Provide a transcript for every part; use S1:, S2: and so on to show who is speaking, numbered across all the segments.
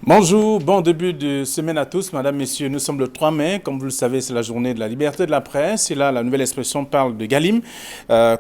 S1: Bonjour, bon début de semaine à tous, madame, messieurs. Nous sommes le 3 mai. Comme vous le savez, c'est la journée de la liberté de la presse. Et là, la nouvelle expression parle de Galim.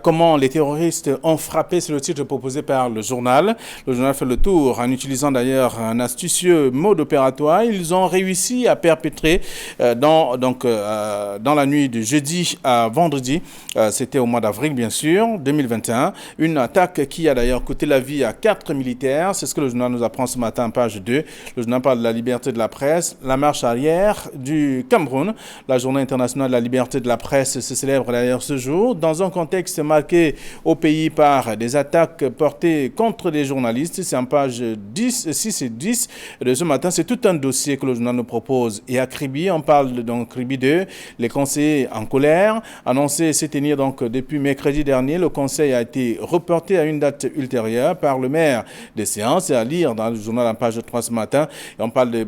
S1: Comment les terroristes ont frappé, c'est le titre proposé par le journal. Le journal fait le tour en utilisant d'ailleurs un astucieux mode opératoire. Ils ont réussi à perpétrer dans la nuit de jeudi à vendredi, c'était au mois d'avril bien sûr, 2021, une attaque qui a d'ailleurs coûté la vie à 4 militaires. C'est ce que le journal nous apprend ce matin, page 2. Le journal parle de la liberté de la presse, la marche arrière du Cameroun. La journée internationale de la liberté de la presse se célèbre d'ailleurs ce jour dans un contexte marqué au pays par des attaques portées contre les journalistes. C'est en page 6 et 10 de ce matin. C'est tout un dossier que le journal nous propose. Et à Kribi, on parle donc Kribi 2, les conseillers en colère. Annoncé se tenir donc depuis mercredi dernier, le conseil a été reporté à une date ultérieure par le maire des séances. C'est à lire dans le journal en page 3 ce matin. Et on parle de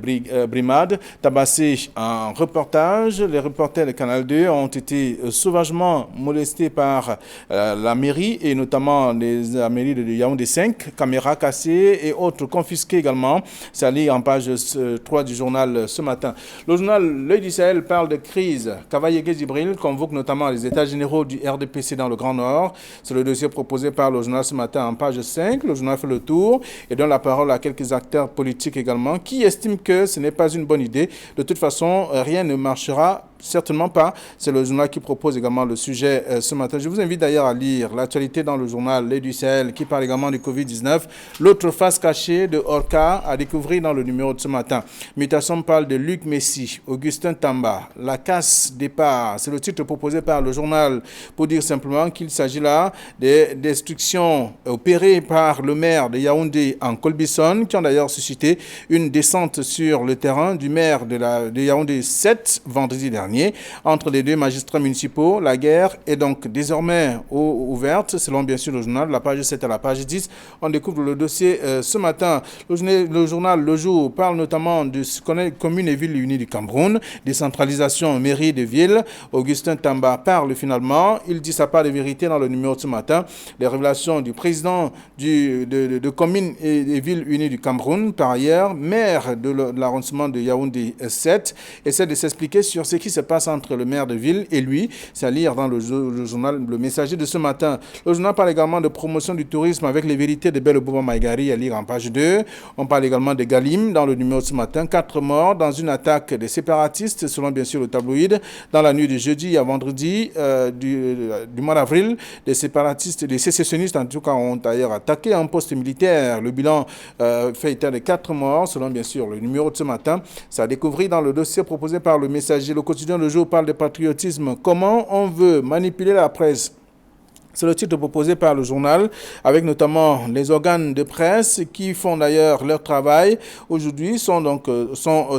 S1: brimade tabassée en reportage. Les reporters de Canal 2 ont été sauvagement molestés par la mairie et notamment la mairie de Yaoundé 5, caméras cassées et autres confisquées également. C'est à lire en page 3 du journal ce matin. Le journal L'Œil du Sahel parle de crise. Cavalier Djibril convoque notamment les états généraux du RDPC dans le Grand Nord. C'est le dossier proposé par le journal ce matin en page 5. Le journal fait le tour et donne la parole à quelques acteurs politiques également qui estiment que ce n'est pas une bonne idée. De toute façon, rien ne marchera. Certainement pas. C'est le journal qui propose également le sujet ce matin. Je vous invite d'ailleurs à lire l'actualité dans le journal L'Œil du Sahel qui parle également du Covid-19. L'autre face cachée de Orca à découvrir dans le numéro de ce matin. Mutation parle de Luc Messi, Augustin Tamba, la casse départ. C'est le titre proposé par le journal pour dire simplement qu'il s'agit là des destructions opérées par le maire de Yaoundé en Colbison qui ont d'ailleurs suscité une descente sur le terrain du maire de Yaoundé 7 vendredi dernier. Entre les deux magistrats municipaux, la guerre est donc désormais ouverte, selon bien sûr le journal, de la page 7 à la page 10. On découvre le dossier ce matin. Le journal Le Jour parle notamment de ce qu'on est communes et villes unies du Cameroun, décentralisation mairie de ville. Augustin Tamba parle finalement. Il dit sa part de vérité dans le numéro de ce matin. Les révélations du président de communes et villes unies du Cameroun, par ailleurs, maire de l'arrondissement de Yaoundé 7, essaie de s'expliquer sur ce qui se passe entre le maire de ville et lui. C'est à lire dans le journal Le Messager de ce matin. Le journal parle également de promotion du tourisme avec les vérités de Bello-Bouba Maïgari à lire en page 2. On parle également de Galim dans le numéro de ce matin. 4 morts dans une attaque des séparatistes, selon bien sûr le tabloïd. Dans la nuit de jeudi à vendredi du mois d'avril, des séparatistes, des sécessionnistes en tout cas, ont d'ailleurs attaqué un poste militaire. Le bilan fait état de 4 morts, selon bien sûr le numéro de ce matin. Ça a découvert dans le dossier proposé par le Messager. Le quotidien Le Jour parle de patriotisme. Comment on veut manipuler la presse? C'est le titre proposé par le journal, avec notamment les organes de presse qui font d'ailleurs leur travail. Aujourd'hui, sont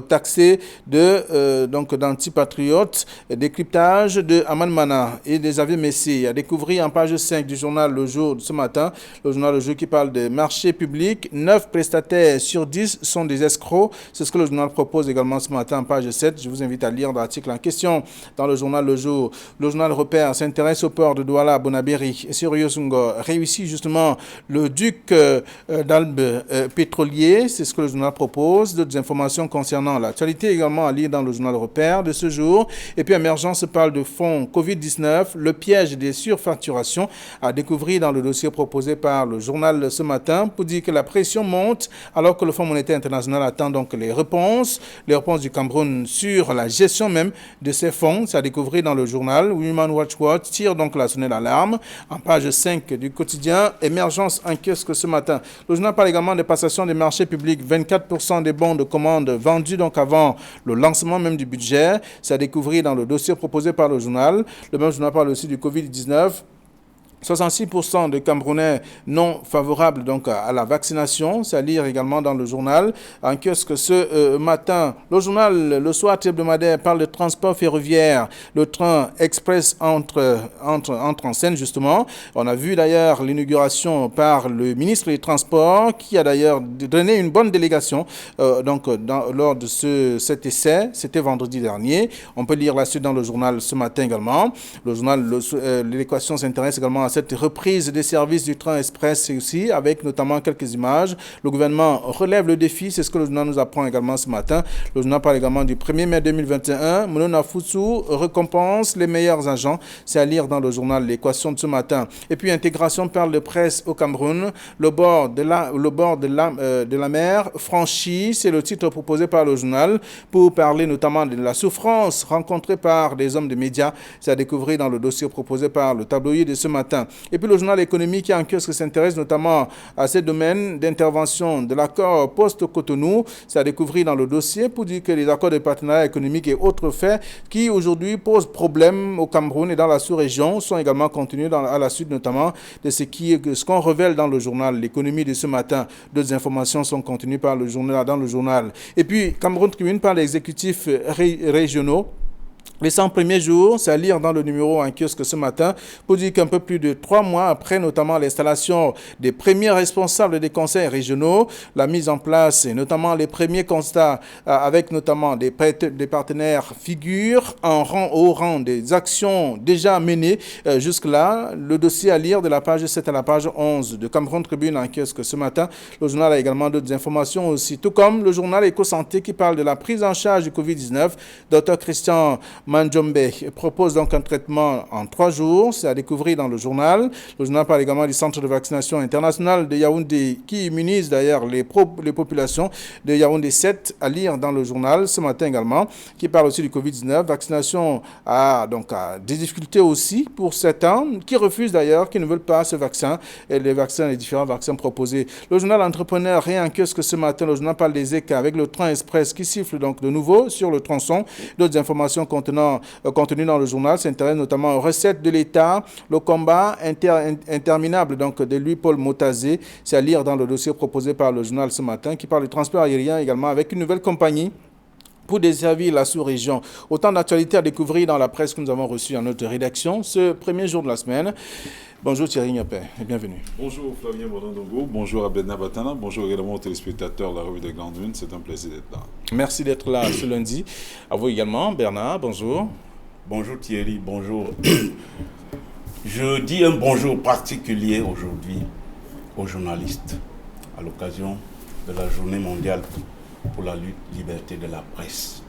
S1: taxés d'antipatriotes, décryptage de Aman Mana et des Xavier Messi. À découvrir en page 5 du journal Le Jour de ce matin, le journal Le Jour qui parle des marchés publics. 9 prestataires sur 10 sont des escrocs. C'est ce que le journal propose également ce matin en page 7. Je vous invite à lire l'article en question dans le journal Le Jour. Le journal Repère s'intéresse au port de Douala à Bonabéry. Sirius Yosungo réussit justement le duc d'Albe pétrolier. C'est ce que le journal propose. D'autres informations concernant l'actualité également à lire dans le journal Repère de ce jour. Et puis Émergence parle de fonds Covid-19, le piège des surfacturations à découvrir dans le dossier proposé par le journal ce matin pour dire que la pression monte alors que le Fonds monétaire international attend donc les réponses du Cameroun sur la gestion même de ces fonds. C'est à découvrir dans le journal. Human Watch Watch tire donc la sonnette d'alarme. En page 5 du quotidien, Émergence en kiosque ce matin. Le journal parle également de passation des marchés publics. 24% des bons de commande vendus donc avant le lancement même du budget. C'est à découvrir dans le dossier proposé par le journal. Le même journal parle aussi du Covid-19. 66% de Camerounais non favorables donc à la vaccination, c'est à lire également dans le journal en kiosque ce matin. Le journal Le Soir hebdomadaire parle de transport ferroviaire. Le train express entre en scène justement. On a vu d'ailleurs l'inauguration par le ministre des Transports qui a d'ailleurs donné une bonne délégation lors de cet essai. C'était vendredi dernier. On peut lire la suite dans le journal ce matin également. Le journal L'Équation s'intéresse également à cette reprise des services du train express aussi, avec notamment quelques images. Le gouvernement relève le défi, c'est ce que le journal nous apprend également ce matin. Le journal parle également du 1er mai 2021. Monona Futsu récompense les meilleurs agents. C'est à lire dans le journal L'Équation de ce matin. Et puis, intégration perle de presse au Cameroun. Le bord de la mer franchi, c'est le titre proposé par le journal pour parler notamment de la souffrance rencontrée par des hommes de médias. C'est à découvrir dans le dossier proposé par le tabloïd de ce matin. Et puis, le journal économique qui en kiosque s'intéresse notamment à ces domaines d'intervention de l'accord post-Cotonou. C'est à découvrir dans le dossier pour dire que les accords de partenariat économique et autres faits qui aujourd'hui posent problème au Cameroun et dans la sous-région sont également contenus à la suite notamment de ce qu'on révèle dans le journal L'économie de ce matin. D'autres informations sont contenues dans le journal. Et puis, Cameroun Tribune par les exécutifs régionaux. Les 100 premiers jours, c'est à lire dans le numéro en kiosque ce matin, pour dire qu'un peu plus de 3 mois après, notamment l'installation des premiers responsables des conseils régionaux, la mise en place et notamment les premiers constats avec notamment des partenaires figurent au rang des actions déjà menées jusque-là. Le dossier à lire de la page 7 à la page 11 de Cameroun Tribune en kiosque ce matin. Le journal a également d'autres informations aussi, tout comme le journal Éco-Santé qui parle de la prise en charge du Covid-19. Dr Christian Manjombe propose donc un traitement en 3 jours. C'est à découvrir dans le journal. Le journal parle également du centre de vaccination international de Yaoundé qui immunise d'ailleurs les populations de Yaoundé 7 à lire dans le journal ce matin également, qui parle aussi du Covid-19. Vaccination a des difficultés aussi pour certains qui refusent d'ailleurs, qui ne veulent pas ce vaccin et les différents vaccins proposés. Le journal Entrepreneur rien que ce matin, le journal parle des écarts avec le train express qui siffle donc de nouveau sur le tronçon. D'autres informations contenues dans le journal s'intéressent notamment aux recettes de l'État, le combat interminable donc de Louis-Paul Motazé. C'est à lire dans le dossier proposé par le journal ce matin qui parle du transport aérien également avec une nouvelle compagnie pour desservir la sous-région. Autant d'actualités à découvrir dans la presse que nous avons reçue en notre rédaction ce premier jour de la semaine. Bonjour Thierry Niapé et bienvenue.
S2: Bonjour Flavien Bodondongo, bonjour Abedna Batana, bonjour également aux téléspectateurs de la revue des Grandes Lunes, c'est un plaisir d'être là.
S1: Merci d'être là ce lundi. À vous également, Bernard, bonjour.
S3: Bonjour Thierry, bonjour. Je dis un bonjour particulier aujourd'hui aux journalistes à l'occasion de la journée mondiale pour la liberté de la presse.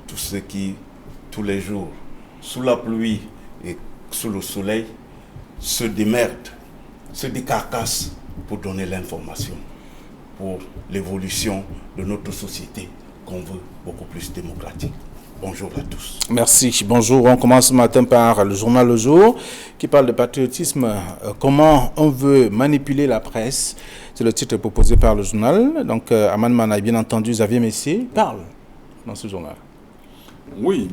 S3: Tous ceux qui, tous les jours, sous la pluie et sous le soleil, se démerdent, se décarcassent pour donner l'information, pour l'évolution de notre société qu'on veut beaucoup plus démocratique. Bonjour à tous.
S1: Merci. Bonjour. On commence ce matin par le journal Le Jour qui parle de patriotisme. Comment on veut manipuler la presse. C'est le titre proposé par le journal. Donc, Aman Mana, bien entendu, Xavier Messier parle dans ce journal.
S2: Oui,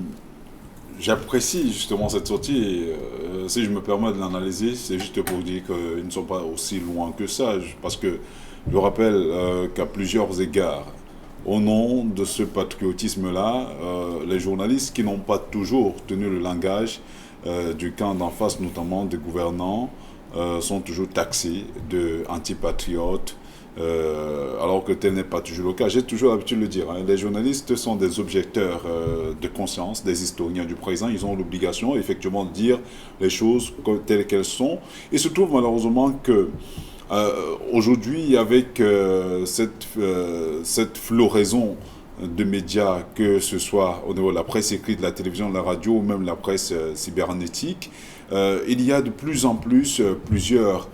S2: j'apprécie justement cette sortie. Et, si je me permets de l'analyser, c'est juste pour dire qu'ils ne sont pas aussi loin que ça. Parce que je rappelle qu'à plusieurs égards, au nom de ce patriotisme-là, les journalistes qui n'ont pas toujours tenu le langage du camp d'en face, notamment des gouvernants, sont toujours taxés d'antipatriotes, alors que tel n'est pas toujours le cas. J'ai toujours l'habitude de le dire, hein, les journalistes sont des objecteurs de conscience, des historiens du présent. Ils ont l'obligation effectivement de dire les choses telles qu'elles sont. Il se trouve malheureusement que aujourd'hui, avec cette floraison de médias, que ce soit au niveau de la presse écrite, de la télévision, de la radio ou même la presse cybernétique, il y a de plus en plus plusieurs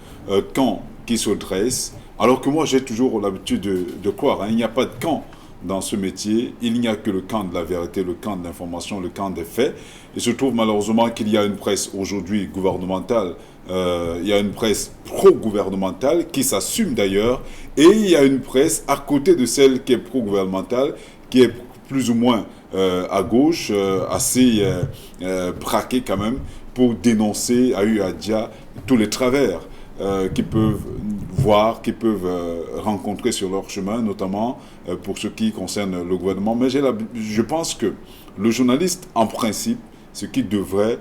S2: camps qui se dressent. Alors que moi, j'ai toujours l'habitude de croire, hein, il n'y a pas de camp dans ce métier, il n'y a que le camp de la vérité, le camp de l'information, le camp des faits. Il se trouve malheureusement qu'il y a une presse aujourd'hui gouvernementale, il y a une presse pro-gouvernementale qui s'assume d'ailleurs, et il y a une presse à côté de celle qui est pro-gouvernementale, qui est plus ou moins à gauche, assez braquée quand même, pour dénoncer à Uadia tous les travers qu'ils peuvent voir, qu'ils peuvent rencontrer sur leur chemin, notamment pour ce qui concerne le gouvernement. Mais je pense que le journaliste, en principe, ce qui devrait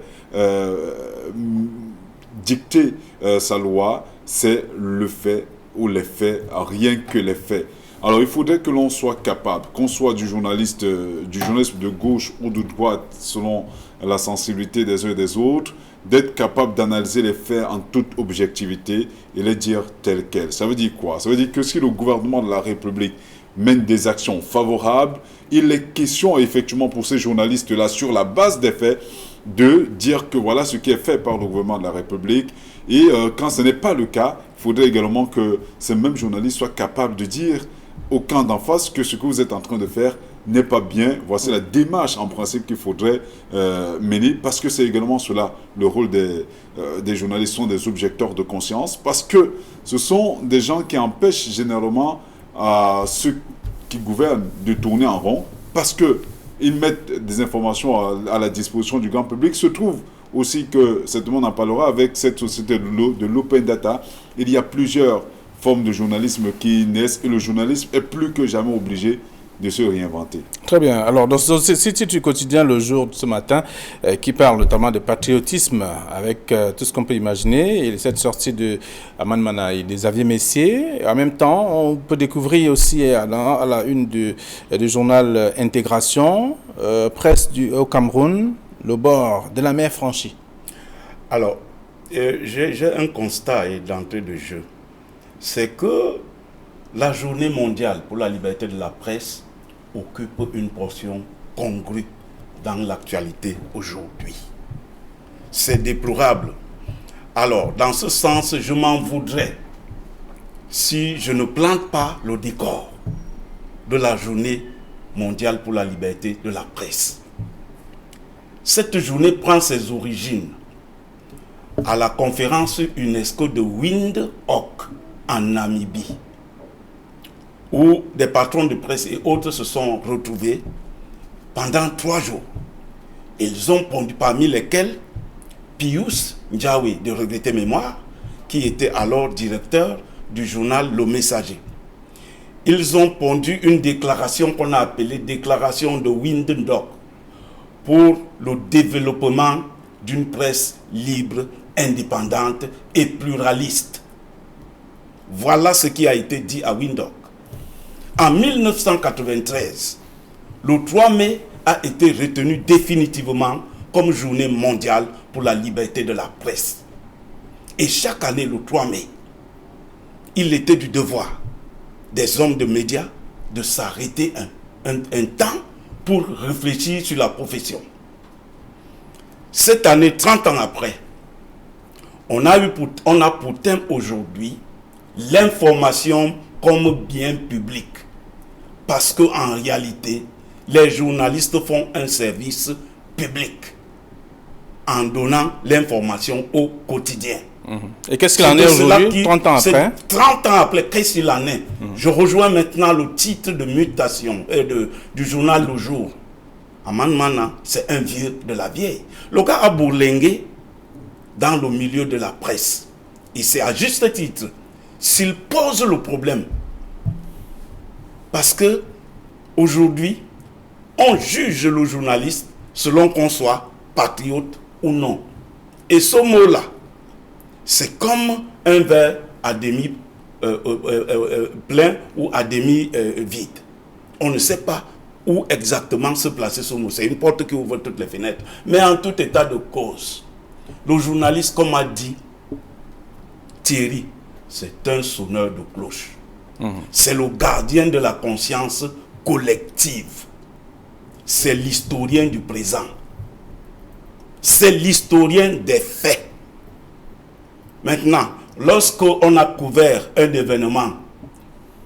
S2: dicter sa loi, c'est le fait ou les faits, rien que les faits. Alors, il faudrait que l'on soit capable, qu'on soit du journalisme de gauche ou de droite, selon la sensibilité des uns et des autres, d'être capable d'analyser les faits en toute objectivité et les dire tels quels. Ça veut dire quoi? Ça veut dire que si le gouvernement de la République mène des actions favorables, il est question effectivement pour ces journalistes-là, sur la base des faits, de dire que voilà ce qui est fait par le gouvernement de la République. Et quand ce n'est pas le cas, il faudrait également que ces mêmes journalistes soient capables de dire au camp d'en face que ce que vous êtes en train de faire n'est pas bien. Voici la démarche en principe qu'il faudrait mener, parce que c'est également cela le rôle des journalistes, sont des objecteurs de conscience, parce que ce sont des gens qui empêchent généralement ceux qui gouvernent de tourner en rond, parce qu'ils mettent des informations à la disposition du grand public. Se trouve aussi que, certainement on en parlera, avec cette société de l'open data, il y a plusieurs formes de journalisme qui naissent et le journalisme est plus que jamais obligé de se réinventer.
S1: Très bien. Alors, dans ce site du quotidien Le Jour de ce matin, qui parle notamment de patriotisme, avec tout ce qu'on peut imaginer, et cette sortie de Aman Manaï, des Xavier Messier. En même temps, on peut découvrir aussi à la une du journal Intégration, presse au Cameroun, le bord de la mer franchie.
S3: Alors, j'ai un constat d'entrée de jeu. C'est que la journée mondiale pour la liberté de la presse occupe une portion congrue dans l'actualité aujourd'hui. C'est déplorable. Alors, dans ce sens, je m'en voudrais si je ne plante pas le décor de la journée mondiale pour la liberté de la presse. Cette journée prend ses origines à la conférence UNESCO de Windhoek en Namibie, où des patrons de presse et autres se sont retrouvés pendant 3 jours. Ils ont pondu, parmi lesquels Pius Ndiaye, de regrettée mémoire, qui était alors directeur du journal Le Messager. Ils ont pondu une déclaration qu'on a appelée déclaration de Windhoek pour le développement d'une presse libre, indépendante et pluraliste. Voilà ce qui a été dit à Windhoek. En 1993, le 3 mai a été retenu définitivement comme journée mondiale pour la liberté de la presse. Et chaque année, le 3 mai, il était du devoir des hommes de médias de s'arrêter un temps pour réfléchir sur la profession. Cette année, 30 ans après, on a pour thème aujourd'hui l'information comme bien public. Parce qu'en réalité, les journalistes font un service public en donnant l'information au quotidien.
S1: Et qu'est-ce qu'il en est aujourd'hui, 30 ans après?
S3: 30 ans après, qu'est-ce qu'il en est? Je rejoins maintenant le titre de mutation du journal Le Jour. Aman Mana, c'est un vieux de la vieille. Le gars a bourlingué dans le milieu de la presse. Et c'est à juste titre. S'il pose le problème, parce que aujourd'hui, on juge le journaliste selon qu'on soit patriote ou non. Et ce mot-là, c'est comme un verre à demi plein ou à demi vide. On ne sait pas où exactement se placer ce mot. C'est une porte qui ouvre toutes les fenêtres. Mais en tout état de cause, le journaliste, comme a dit Thierry, c'est un sonneur de cloche. C'est le gardien de la conscience collective. C'est l'historien du présent. C'est l'historien des faits. Maintenant, lorsqu'on a couvert un événement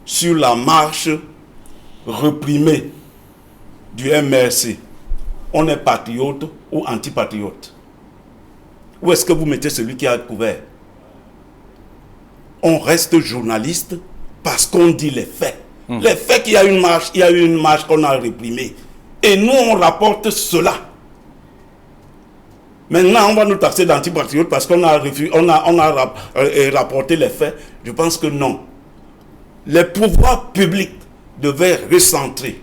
S3: sur la marche réprimée du MRC, on est patriote ou antipatriote? Où est-ce que vous mettez celui qui a couvert? On reste journaliste parce qu'on dit les faits. Les faits qu'il y a une marche qu'on a réprimée. Et nous, on rapporte cela. Maintenant, on va nous taxer d'antipatriotes parce qu'on a rapporté les faits. Je pense que non. Les pouvoirs publics devaient recentrer.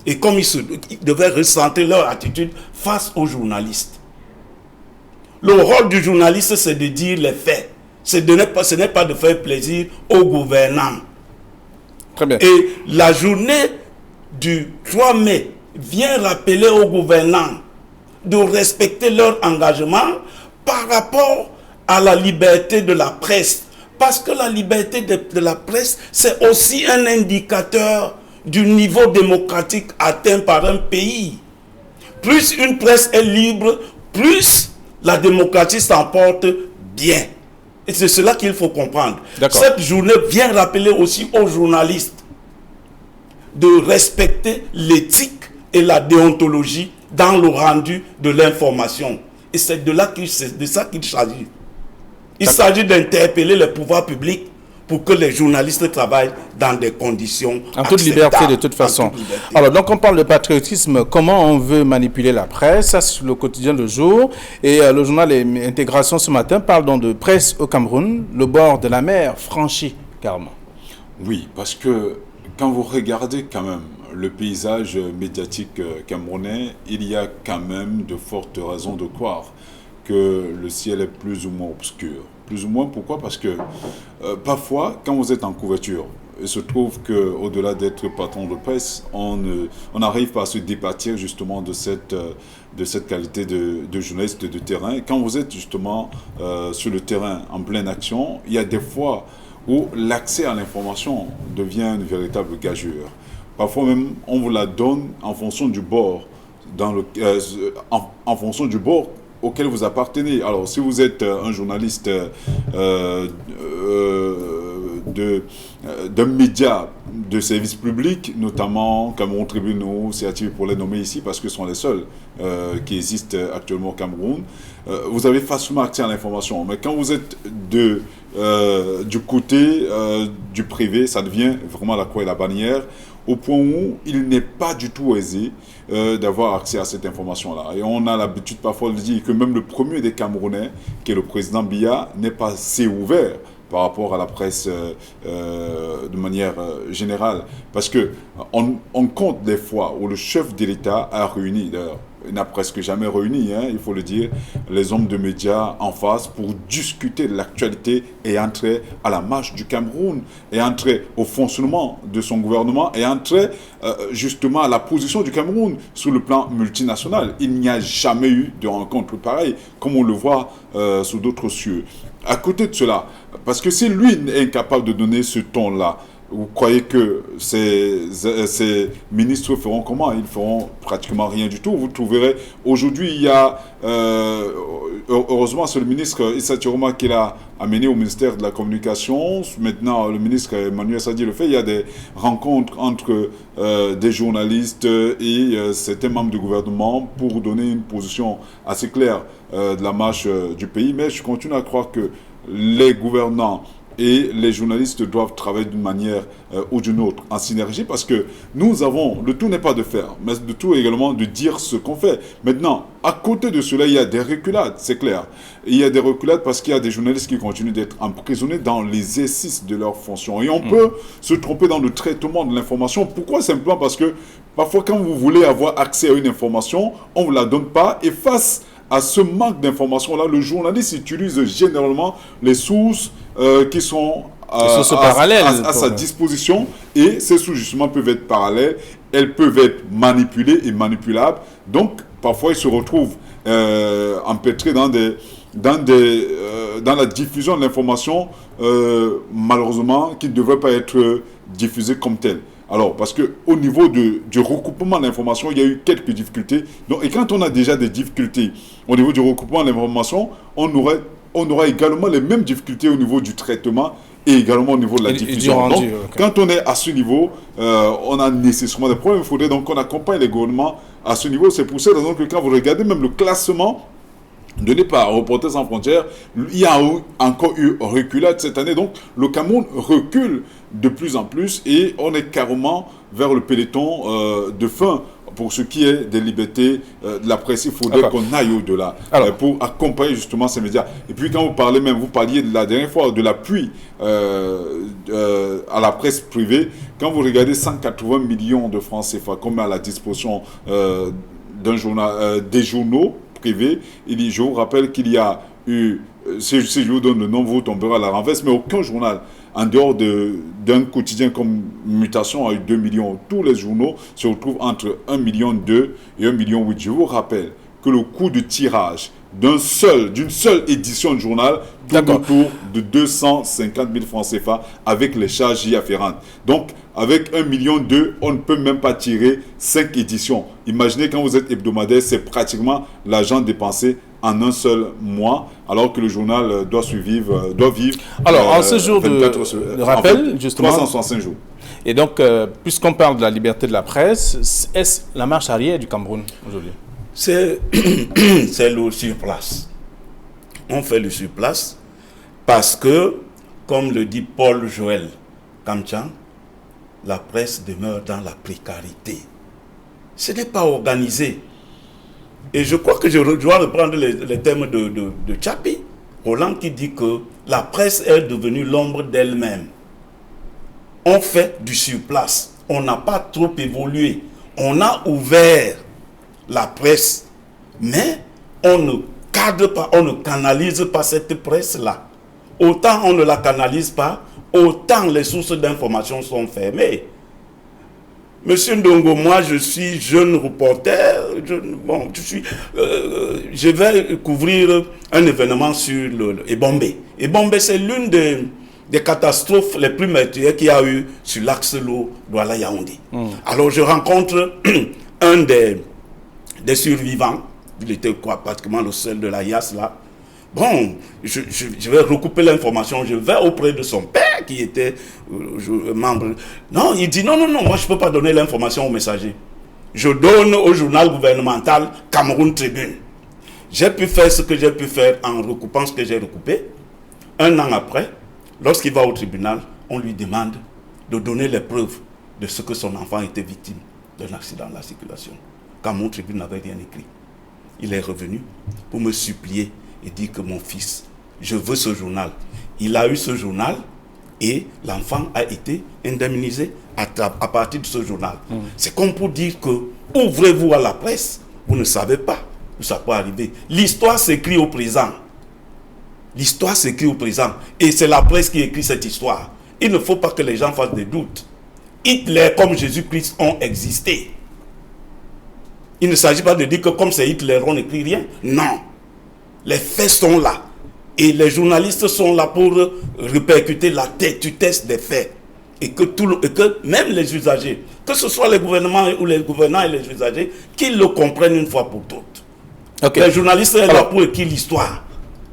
S3: Et comme ils devaient recentrer leur attitude face aux journalistes. Le rôle du journaliste, c'est de dire les faits. Ce n'est pas de faire plaisir aux gouvernants.
S1: Très bien.
S3: Et la journée du 3 mai vient rappeler aux gouvernants de respecter leur engagement par rapport à la liberté de la presse. Parce que la liberté de la presse, c'est aussi un indicateur du niveau démocratique atteint par un pays. Plus une presse est libre, plus la démocratie s'emporte bien. Et c'est cela qu'il faut comprendre. Cette journée vient rappeler aussi aux journalistes de respecter l'éthique et la déontologie dans le rendu de l'information. Et c'est de ça qu'il s'agit. Il s'agit d'interpeller le pouvoir public pour que les journalistes travaillent dans des conditions
S1: en toute liberté, de toute façon. Alors, donc on parle de patriotisme, comment on veut manipuler la presse, ça c'est le quotidien de jour. Et le journal Intégration ce matin parle donc de presse au Cameroun, le bord de la mer franchi, carrément.
S2: Oui, parce que quand vous regardez quand même le paysage médiatique camerounais, il y a quand même de fortes raisons de croire que le ciel est plus ou moins obscur. Plus ou moins, pourquoi? Parce que parfois, quand vous êtes en couverture, il se trouve qu'au-delà d'être patron de presse, on n'arrive pas à se départir justement de cette qualité de journaliste de terrain. Et quand vous êtes justement sur le terrain en pleine action, il y a des fois où l'accès à l'information devient une véritable gageure. Parfois même, on vous la donne en fonction du bord, en fonction du bord auquel vous appartenez. Alors, si vous êtes un journaliste d'un média de service public, notamment Cameroun Tribune ou CATV pour les nommer ici, parce que ce sont les seuls qui existent actuellement au Cameroun, vous avez facilement accès à l'information. Mais quand vous êtes du côté du privé, ça devient vraiment la croix et la bannière, au point où il n'est pas du tout aisé d'avoir accès à cette information-là. Et on a l'habitude parfois de dire que même le premier des Camerounais, qui est le président Biya, n'est pas assez ouvert par rapport à la presse de manière générale. Parce qu'on compte des fois où le chef de l'État a réuni, d'ailleurs, il n'a presque jamais réuni, il faut le dire, les hommes de médias en face pour discuter de l'actualité et entrer à la marche du Cameroun, et entrer au fonctionnement de son gouvernement, et entrer justement à la position du Cameroun sur le plan multinational. Il n'y a jamais eu de rencontre pareille, comme on le voit sous d'autres cieux. À côté de cela, parce que si lui est incapable de donner ce ton-là, vous croyez que ces ministres feront comment? Ils feront pratiquement rien du tout. Vous trouverez, aujourd'hui, il y a, heureusement, c'est le ministre Issa Tiroma qui l'a amené au ministère de la Communication. Maintenant, le ministre Emmanuel Sadi le fait. Il y a des rencontres entre des journalistes et certains membres du gouvernement pour donner une position assez claire de la marche du pays. Mais je continue à croire que les gouvernants et les journalistes doivent travailler d'une manière ou d'une autre, en synergie, parce que nous avons, le tout n'est pas de faire, mais le tout également de dire ce qu'on fait. Maintenant, à côté de cela, il y a des reculades, c'est clair. Il y a des reculades parce qu'il y a des journalistes qui continuent d'être emprisonnés dans l'exercice de leurs fonctions. Et on peut se tromper dans le traitement de l'information. Pourquoi? Simplement parce que parfois, quand vous voulez avoir accès à une information, on ne vous la donne pas, et face à ce manque d'informations-là, le journaliste utilise généralement les sources qui sont à sa disposition, et ces sources justement peuvent être parallèles, elles peuvent être manipulées et manipulables. Donc parfois ils se retrouvent empêtrés dans la diffusion de l'information malheureusement qui ne devrait pas être diffusée comme telle. Alors, parce qu'au niveau du recoupement de l'information, il y a eu quelques difficultés. Donc, et quand on a déjà des difficultés au niveau du recoupement de l'information, on aura également les mêmes difficultés au niveau du traitement et également au niveau de la diffusion. Donc, quand on est à ce niveau, on a nécessairement des problèmes. Il faudrait donc qu'on accompagne les gouvernements à ce niveau. C'est pour ça que quand vous regardez même le classement donné par Reporters sans frontières, il y a encore eu reculade cette année. Donc, le Cameroun recule de plus en plus et on est carrément vers le peloton de fin. Pour ce qui est des libertés de la presse, il faudrait qu'on aille au-delà pour accompagner justement ces médias. Et puis quand vous parliez de la dernière fois de l'appui à la presse privée, quand vous regardez 180 millions de francs CFA qu'on met à la disposition des journaux privés, je vous rappelle qu'il y a eu, si je vous donne le nom, vous tomberez à la renverse, mais aucun journal, en dehors d'un quotidien comme Mutation, a eu 2 millions. Tous les journaux se retrouvent entre 1,2 million et 1,8 million. Je vous rappelle que le coût de tirage d'une seule édition de journal tourne autour de 250 000 francs CFA avec les charges y afférentes. Donc, avec 1,2 million, on ne peut même pas tirer 5 éditions. Imaginez quand vous êtes hebdomadaire, c'est pratiquement l'argent dépensé en un seul mois, alors que le journal doit vivre.
S1: Alors, en ce jour de rappel, en fait, justement,
S2: 365 jours.
S1: Et donc, puisqu'on parle de la liberté de la presse, est-ce la marche arrière du Cameroun aujourd'hui?
S3: C'est le surplace. On fait le surplace parce que, comme le dit Paul Joël Kamchan, la presse demeure dans la précarité. Ce n'est pas organisé. Et je crois que je dois reprendre les termes de Tchapi, Roland, qui dit que la presse est devenue l'ombre d'elle-même. On fait du surplace. On n'a pas trop évolué. On a ouvert la presse, mais on ne cadre pas, on ne canalise pas cette presse-là. Autant on ne la canalise pas, autant les sources d'information sont fermées. Monsieur Ndongo, moi je suis jeune reporter, je vais couvrir un événement sur le Ebombe. Ebombe, c'est l'une des catastrophes les plus meurtrières qu'il y a eu sur l'axe l'eau Douala-Yaoundé. Alors je rencontre un des survivants, il était pratiquement le seul de la IAS là. Bon, je vais recouper l'information, je vais auprès de son père qui était membre. Non, il dit non, moi je ne peux pas donner l'information au messager. Je donne au journal gouvernemental Cameroun Tribune. J'ai pu faire ce que j'ai pu faire en recoupant ce que j'ai recoupé. Un an après, lorsqu'il va au tribunal, on lui demande de donner les preuves de ce que son enfant était victime d'un accident de la circulation. Cameroun Tribune n'avait rien écrit. Il est revenu pour me supplier et dire que mon fils, je veux ce journal. Il a eu ce journal et l'enfant a été indemnisé à partir de ce journal. C'est comme pour dire que ouvrez-vous à la presse, vous ne savez pas où ça peut arriver. L'histoire s'écrit au présent. L'histoire s'écrit au présent. Et c'est la presse qui écrit cette histoire. Il ne faut pas que les gens fassent des doutes. Hitler comme Jésus-Christ ont existé. Il ne s'agit pas de dire que comme c'est Hitler, on n'écrit rien. Non. Les faits sont là. Et les journalistes sont là pour répercuter la têtutesse des faits. Et que même les usagers, que ce soit les gouvernements ou les gouvernants et les usagers, qu'ils le comprennent une fois pour toutes. Okay. Les journalistes sont là pour écrire l'histoire.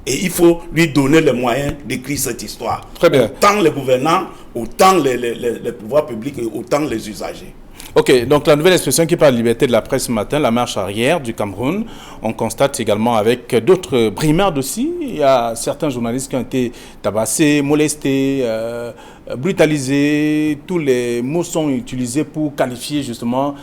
S3: Et il faut lui donner les moyens d'écrire cette histoire.
S1: Très bien.
S3: Autant les gouvernants, autant les pouvoirs publics et autant les usagers.
S1: Ok, donc la nouvelle expression qui parle de liberté de la presse ce matin, la marche arrière du Cameroun, on constate également avec d'autres brimades aussi. Il y a certains journalistes qui ont été tabassés, molestés, brutalisés. Tous les mots sont utilisés pour qualifier justement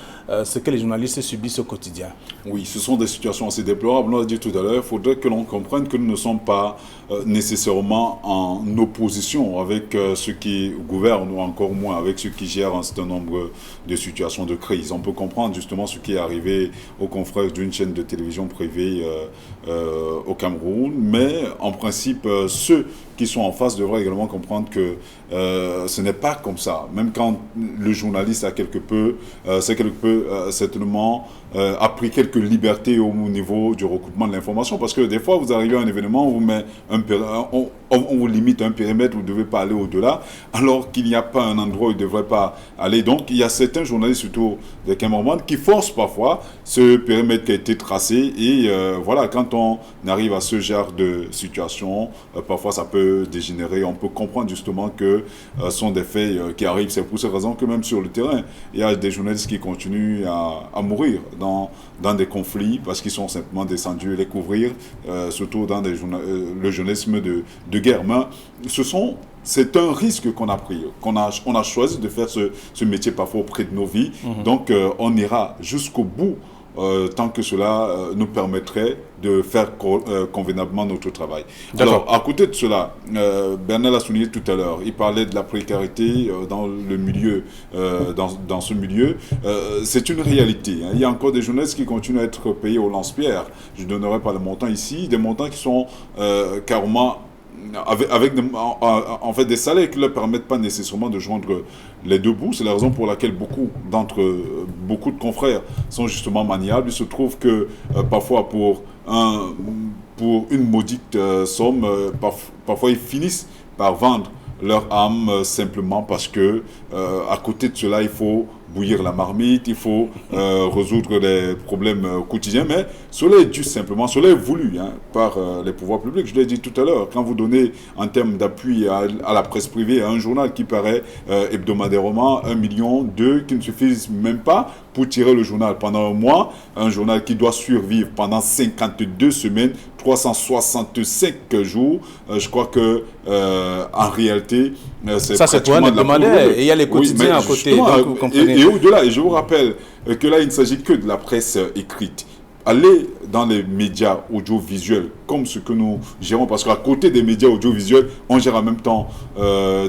S1: ce que les journalistes subissent au quotidien.
S2: Oui, ce sont des situations assez déplorables. On l'a dit tout à l'heure, il faudrait que l'on comprenne que nous ne sommes pas nécessairement en opposition avec ceux qui gouvernent ou encore moins avec ceux qui gèrent un certain nombre de situations de crise. On peut comprendre justement ce qui est arrivé aux confrères d'une chaîne de télévision privée au Cameroun, mais en principe, ceux qui sont en face devraient également comprendre que ce n'est pas comme ça. Même quand le journaliste a certainement a pris quelques libertés au niveau du recoupement de l'information, parce que des fois vous arrivez à un événement, on vous met on vous limite un périmètre, vous ne devez pas aller au-delà, alors qu'il n'y a pas un endroit où il ne devrait pas aller. Donc il y a certains journalistes, surtout des caméramans, qui forcent parfois ce périmètre qui a été tracé, et voilà, quand on arrive à ce genre de situation, parfois ça peut dégénérer. On peut comprendre justement que ce sont des faits qui arrivent. C'est pour cette raison que même sur le terrain, il y a des journalistes qui continuent à mourir dans des conflits parce qu'ils sont simplement descendus les couvrir, surtout dans le journalisme de guerre. Mais c'est un risque qu'on a pris, on a choisi de faire ce métier parfois au prix de nos vies. Donc on ira jusqu'au bout tant que cela nous permettrait de faire convenablement notre travail. Alors, à côté de cela, Bernard l'a souligné tout à l'heure, il parlait de la précarité dans le milieu, dans ce milieu. C'est une réalité. Hein. Il y a encore des journalistes qui continuent à être payés au lance-pierre. Je ne donnerai pas le montant ici, des montants qui sont carrément avec en fait des salaires qui ne leur permettent pas nécessairement de joindre les deux bouts. C'est la raison pour laquelle beaucoup de confrères sont justement maniables. Il se trouve que parfois pour une maudite somme, parfois ils finissent par vendre leur âme simplement parce que à côté de cela, il faut bouillir la marmite, il faut résoudre les problèmes quotidiens, mais cela est dû simplement, cela est voulu par les pouvoirs publics. Je l'ai dit tout à l'heure, quand vous donnez en termes d'appui à la presse privée, à un journal qui paraît hebdomadairement 1 million, 2, qui ne suffisent même pas pour tirer le journal pendant un mois, un journal qui doit survivre pendant 52 semaines, 365 jours, je crois que en réalité, c'est
S1: ça c'est pour un hebdomadaire, et il y a les quotidiens à côté, donc vous comprenez.
S2: Et au-delà, et je vous rappelle que là, il ne s'agit que de la presse écrite. Allez dans les médias audiovisuels, comme ce que nous gérons, parce qu'à côté des médias audiovisuels, on gère en même temps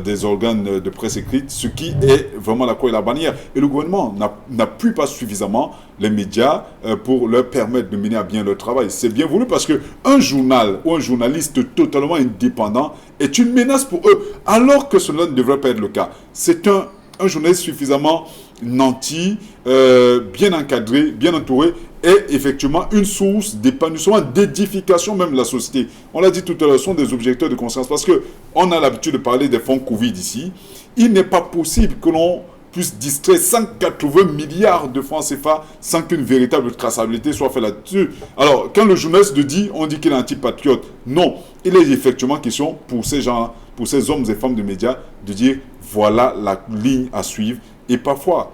S2: des organes de presse écrite, ce qui est vraiment la croix et la bannière. Et le gouvernement n'appuie pas suffisamment les médias pour leur permettre de mener à bien leur travail. C'est bien voulu parce qu'un journal ou un journaliste totalement indépendant est une menace pour eux, alors que cela ne devrait pas être le cas. C'est un journaliste suffisamment nanti, bien encadré, bien entouré, et effectivement une source d'épanouissement, d'édification même de la société. On l'a dit tout à l'heure, ce sont des objecteurs de conscience, parce qu'on a l'habitude de parler des fonds Covid ici. Il n'est pas possible que l'on puisse distraire 180 milliards de francs CFA sans qu'une véritable traçabilité soit faite là-dessus. Alors, quand le journaliste dit, on dit qu'il est antipatriote. Non, il est effectivement question pour ces gens, pour ces hommes et femmes de médias, de dire voilà la ligne à suivre. Et parfois,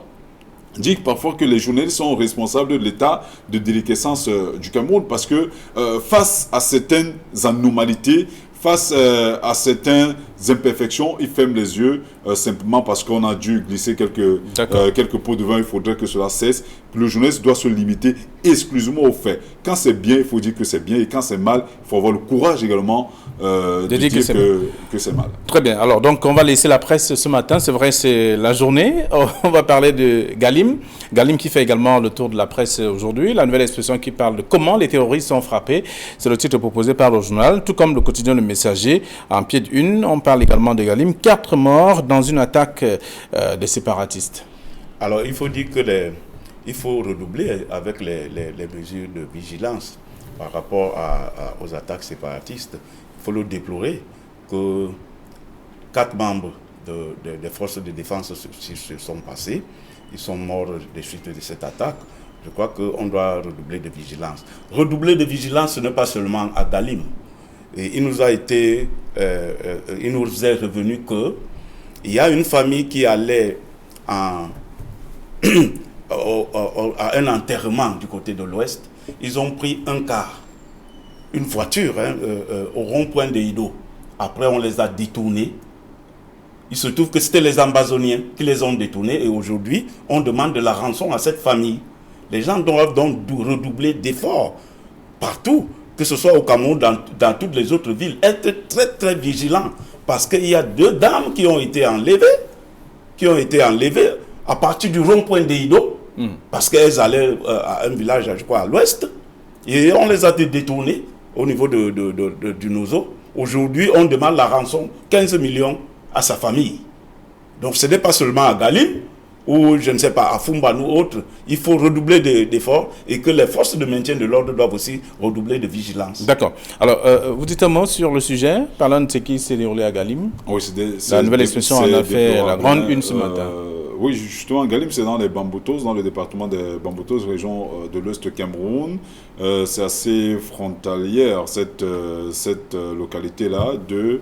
S2: dit parfois que les journalistes sont responsables de l'état de déliquescence du Cameroun parce que face à certaines anomalités, face à certaines imperfections, ils ferment les yeux simplement parce qu'on a dû glisser quelques pots de vin. Il faudrait que cela cesse. Le journaliste doit se limiter exclusivement aux faits. Quand c'est bien, il faut dire que c'est bien. Et quand c'est mal, il faut avoir le courage également de dire que c'est mal.
S1: Très bien. Alors, donc, on va laisser la presse ce matin. C'est vrai, c'est la journée. On va parler de Galim. Galim qui fait également le tour de la presse aujourd'hui. La nouvelle expression qui parle de comment les terroristes sont frappés. C'est le titre proposé par le journal, tout comme le quotidien Le Messager. En pied de une, on parle également de Galim. 4 morts dans une attaque des séparatistes.
S3: Alors, il faut dire il faut redoubler avec les mesures de vigilance par rapport aux attaques séparatistes. Il faut le déplorer que 4 membres des forces de défense se sont passés. Ils sont morts des suites de cette attaque. Je crois qu'on doit redoubler de vigilance. Redoubler de vigilance, ce n'est pas seulement à Galim. Et il nous est revenu qu'il y a une famille qui allait à un enterrement du côté de l'Ouest. Ils ont pris un car, une voiture au rond-point de Ido. Après, on les a détournés. Il se trouve que c'était les Ambazoniens qui les ont détournés et aujourd'hui, on demande de la rançon à cette famille. Les gens doivent donc redoubler d'efforts partout, que ce soit au Cameroun, dans toutes les autres villes. Être très très vigilants parce qu'il y a 2 dames qui ont été enlevées à partir du rond-point d'Ido parce qu'elles allaient à un village, je crois, à l'ouest, et on les a détournées au niveau du Nozo. Aujourd'hui, on demande la rançon, 15 millions à sa famille. Donc ce n'est pas seulement à Galim, ou je ne sais pas, à Fumban ou autre. Il faut redoubler d'efforts et que les forces de maintien de l'ordre doivent aussi redoubler de vigilance.
S1: D'accord. Alors, vous dites un mot sur le sujet, parlant de ce qui s'est déroulé à Galim.
S2: Oui,
S1: la nouvelle expression en a fait la grande une ce matin.
S2: Oui, justement, Galim, c'est dans les Bamboutos, dans le département des Bamboutos, région de l'Ouest Cameroun. C'est assez frontalière, cette localité-là, de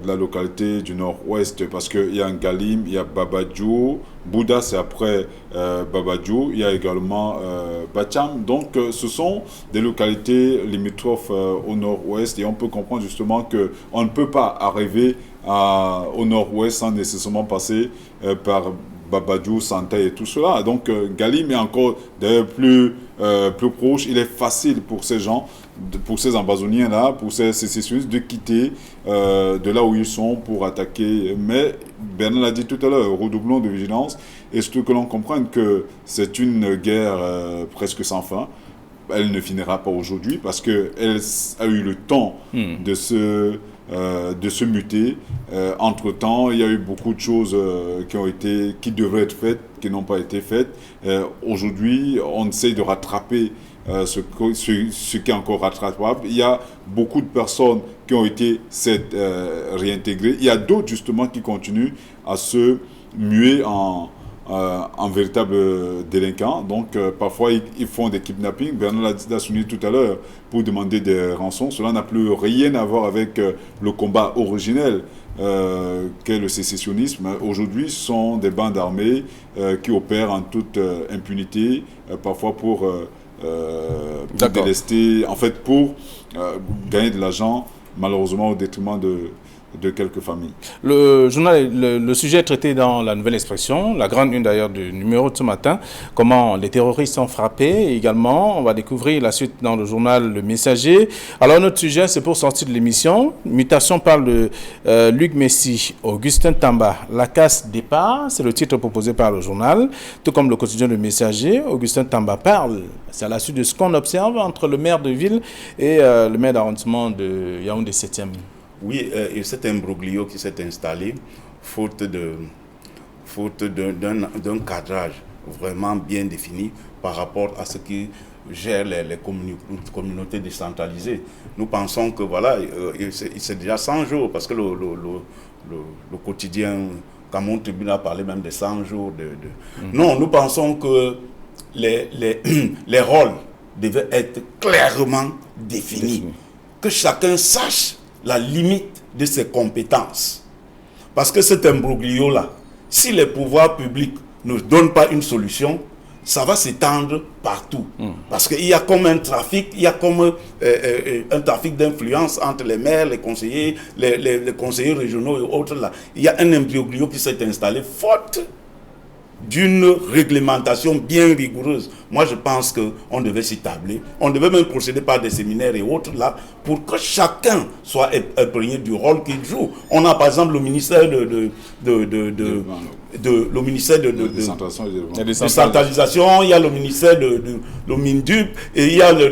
S2: la localité du nord-ouest, parce qu'il y a un Galim, il y a Babadjou, Bouddha c'est après Babadjou, il y a également Bacham. Donc ce sont des localités limitrophes au nord-ouest et on peut comprendre justement qu'on ne peut pas arriver au nord-ouest sans nécessairement passer par Babadou, Santé et tout cela. Donc Galim est encore d'ailleurs plus proche. Il est facile pour ces gens, pour ces amazoniens-là, pour ces sécessionnistes de quitter de là où ils sont pour attaquer. Mais Bernard l'a dit tout à l'heure, redoublons de vigilance. Et surtout que l'on comprenne que c'est une guerre presque sans fin. Elle ne finira pas aujourd'hui parce qu'elle a eu le temps de se muter. Entre-temps, il y a eu beaucoup de choses qui devraient être faites, qui n'ont pas été faites. Aujourd'hui, on essaie de rattraper ce qui est encore rattrapable. Il y a beaucoup de personnes qui ont été réintégrées. Il y a d'autres, justement, qui continuent à se muer en véritables délinquants. Donc, parfois, ils font des kidnappings. Bernard l'a souligné tout à l'heure pour demander des rançons. Cela n'a plus rien à voir avec le combat originel qu'est le sécessionnisme. Aujourd'hui, ce sont des bandes armées qui opèrent en toute impunité, parfois pour délester, en fait, pour gagner de l'argent, malheureusement au détriment de quelques familles.
S1: Le journal, le sujet est traité dans la Nouvelle Expression, la grande une d'ailleurs du numéro de ce matin, comment les terroristes ont frappé. Et également, on va découvrir la suite dans le journal Le Messager. Alors notre sujet, c'est pour sortir de l'émission. Mutation parle de Luc Messi, Augustin Tamba, la casse départ, c'est le titre proposé par le journal. Tout comme le quotidien Le Messager, Augustin Tamba parle, c'est à la suite de ce qu'on observe entre le maire de ville et le maire d'arrondissement de Yaoundé 7e.
S3: Oui, et cet imbroglio qui s'est installé, faute d'un cadrage vraiment bien défini par rapport à ce qui gère les communautés décentralisées. Nous pensons que voilà, c'est déjà 100 jours, parce que le quotidien Camon Tribune a parlé même de 100 jours. Non, nous pensons que les rôles devaient être clairement définis, que chacun sache la limite de ses compétences. Parce que cet imbroglio-là, si les pouvoirs publics ne donnent pas une solution, ça va s'étendre partout. Parce qu'il y a comme un trafic, il y a comme un trafic d'influence entre les maires, les conseillers, les conseillers régionaux et autres là. Il y a un imbroglio qui s'est installé faute d'une réglementation bien rigoureuse. Moi, je pense qu'on devait s'y tabler. On devait même procéder par des séminaires et autres là, pour que chacun soit imprégné du rôle qu'il joue. On a par exemple le ministère de décentralisation, il y a le ministère de MINDUP, et il y a le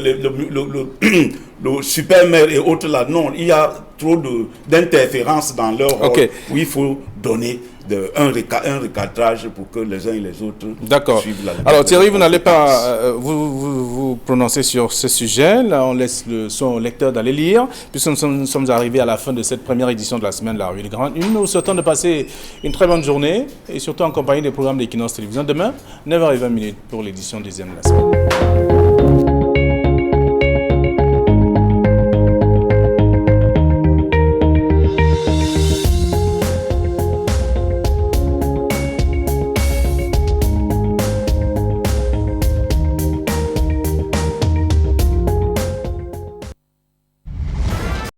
S3: super maire et autres là. Non, il y a trop d'interférences dans leur rôle, où il faut donner un recadrage pour que les uns et les autres suivent la.
S1: Alors Thierry, vous n'allez pas vous prononcer sur ce sujet. Là, on laisse son lecteur d'aller lire, puisque nous sommes arrivés à la fin de cette première édition de la semaine de la Revue des Grandes Unes. Nous souhaitons de passer une très bonne journée, et surtout en compagnie des programmes d'Equinox Télévision. Demain, 9h20 pour l'édition deuxième de la semaine.